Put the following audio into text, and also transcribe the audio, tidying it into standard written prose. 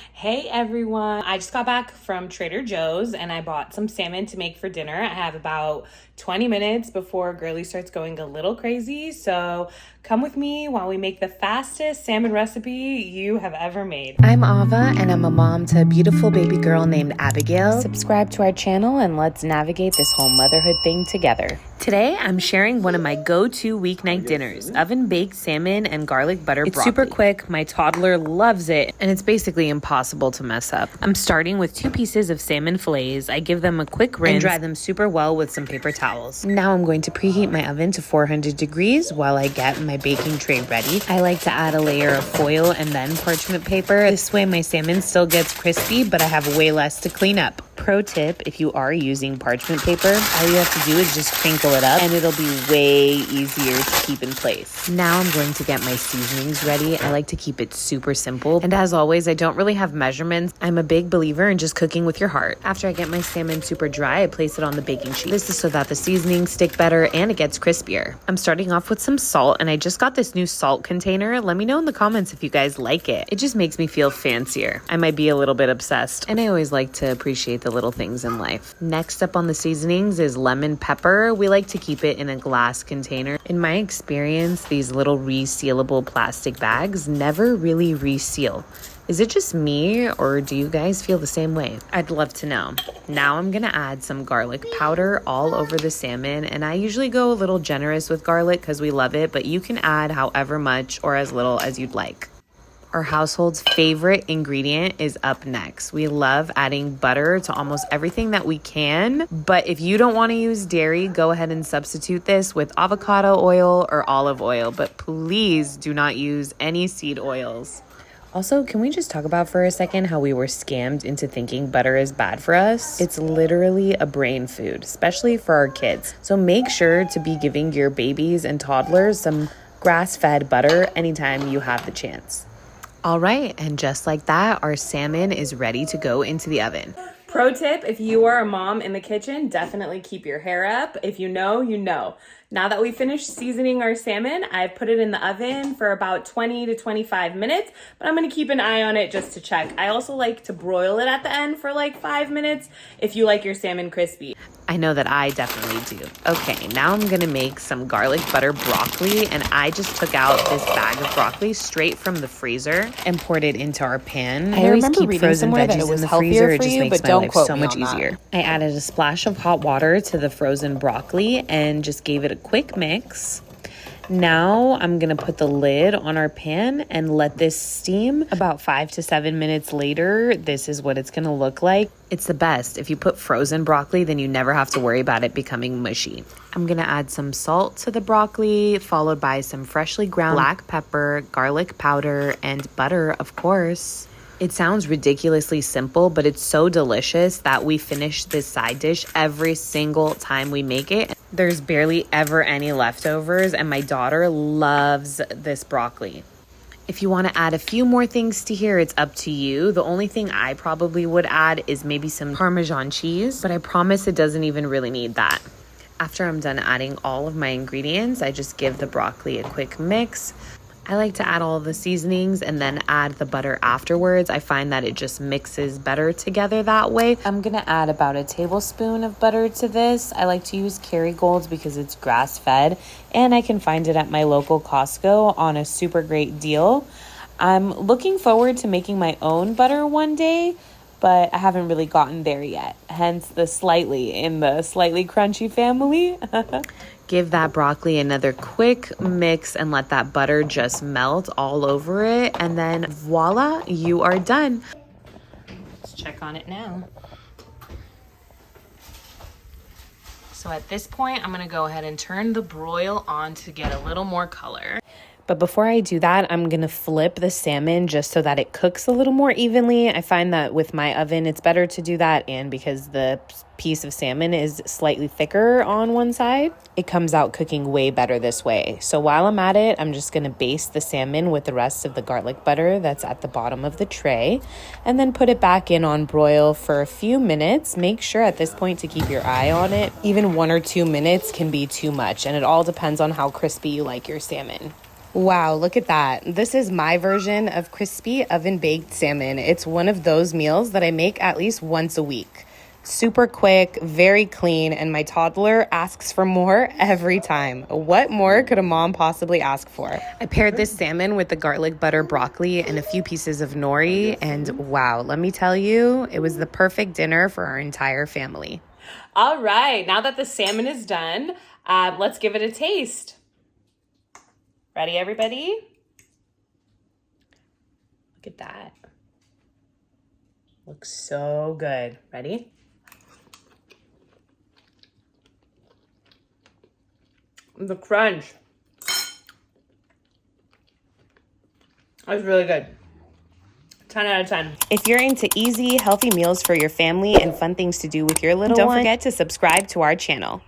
Hey everyone, I just got back from Trader Joe's and I bought some salmon to make for dinner. I have about 20 minutes before Girly starts going a little crazy, so come with me while we make the fastest salmon recipe you have ever made. I'm Ava and I'm a mom to a beautiful baby girl named Abigail. Subscribe to our channel and let's navigate this whole motherhood thing together. Today, I'm sharing one of my go-to weeknight dinners, oven-baked salmon and garlic butter broccoli. It's super quick, my toddler loves it, and it's basically impossible to mess up. I'm starting with 2 pieces of salmon fillets. I give them a quick rinse and dry them super well with some paper towels. Now I'm going to preheat my oven to 400 degrees while I get my baking tray ready. I like to add a layer of foil and then parchment paper. This way my salmon still gets crispy, but I have way less to clean up. Pro tip, if you are using parchment paper, all you have to do is just crinkle it up and it'll be way easier to keep in place. Now I'm going to get my seasonings ready. I like to keep it super simple. And as always, I don't really have measurements. I'm a big believer in just cooking with your heart. After I get my salmon super dry, I place it on the baking sheet. This is so that the seasonings stick better and it gets crispier. I'm starting off with some salt and I just got this new salt container. Let me know in the comments if you guys like it. It just makes me feel fancier. I might be a little bit obsessed and I always like to appreciate the little things in life. Next up on the seasonings is lemon pepper. We like to keep it in a glass container. In my experience, these little resealable plastic bags never really reseal. Is it just me or do you guys feel the same way? I'd love to know. Now I'm gonna add some garlic powder all over the salmon, and I usually go a little generous with garlic because we love it, but you can add however much or as little as you'd like. Our household's favorite ingredient is up next. We love adding butter to almost everything that we can, but if you don't want to use dairy, go ahead and substitute this with avocado oil or olive oil, but please do not use any seed oils. Also, can we just talk about for a second how we were scammed into thinking butter is bad for us? It's literally a brain food, especially for our kids. So make sure to be giving your babies and toddlers some grass-fed butter anytime you have the chance. All right, and just like that, our salmon is ready to go into the oven. Pro tip, if you are a mom in the kitchen, definitely keep your hair up. If you know, you know. Now that we finished seasoning our salmon, I've put it in the oven for about 20 to 25 minutes, but I'm gonna keep an eye on it just to check. I also like to broil it at the end for like 5 minutes if you like your salmon crispy. I know that I definitely do. Okay, now I'm gonna make some garlic butter broccoli, and I just took out this bag of broccoli straight from the freezer and poured it into our pan. I always keep frozen veggies in the freezer. It just makes my life so much easier. I added a splash of hot water to the frozen broccoli and just gave it a quick mix. Now I'm gonna put the lid on our pan and let this steam. About 5 to 7 minutes later, this is what it's gonna look like. It's the best. If you put frozen broccoli, then you never have to worry about it becoming mushy. I'm gonna add some salt to the broccoli, followed by some freshly ground black pepper, garlic powder, and butter, of course. It sounds ridiculously simple, but it's so delicious that we finish this side dish every single time we make it. There's barely ever any leftovers, and my daughter loves this broccoli. If you want to add a few more things to here, it's up to you. The only thing I probably would add is maybe some Parmesan cheese, but I promise it doesn't even really need that. After I'm done adding all of my ingredients, I just give the broccoli a quick mix. I like to add all of the seasonings and then add the butter afterwards. I find that it just mixes better together that way. I'm gonna add about a tablespoon of butter to this. I like to use Kerrygold because it's grass-fed and I can find it at my local Costco on a super great deal. I'm looking forward to making my own butter one day, but I haven't really gotten there yet. Hence the slightly in the slightly crunchy family. Give that broccoli another quick mix and let that butter just melt all over it. And then voila, you are done. Let's check on it now. So at this point, I'm gonna go ahead and turn the broil on to get a little more color. But before I do that, I'm going to flip the salmon just so that it cooks a little more evenly. I find that with my oven, it's better to do that. And because the piece of salmon is slightly thicker on one side, it comes out cooking way better this way. So while I'm at it, I'm just going to baste the salmon with the rest of the garlic butter that's at the bottom of the tray and then put it back in on broil for a few minutes. Make sure at this point to keep your eye on it. Even 1 or 2 minutes can be too much, and it all depends on how crispy you like your salmon. Wow, look at that. This is my version of crispy oven-baked salmon. It's one of those meals that I make at least once a week. Super quick, very clean, and my toddler asks for more every time. What more could a mom possibly ask for? I paired this salmon with the garlic butter broccoli and a few pieces of nori, and wow, let me tell you, it was the perfect dinner for our entire family. All right, now that the salmon is done, let's give it a taste. Ready, everybody? Look at that. Looks so good. Ready? The crunch. That's really good. 10 out of 10. If you're into easy, healthy meals for your family and fun things to do with your little one, don't forget to subscribe to our channel.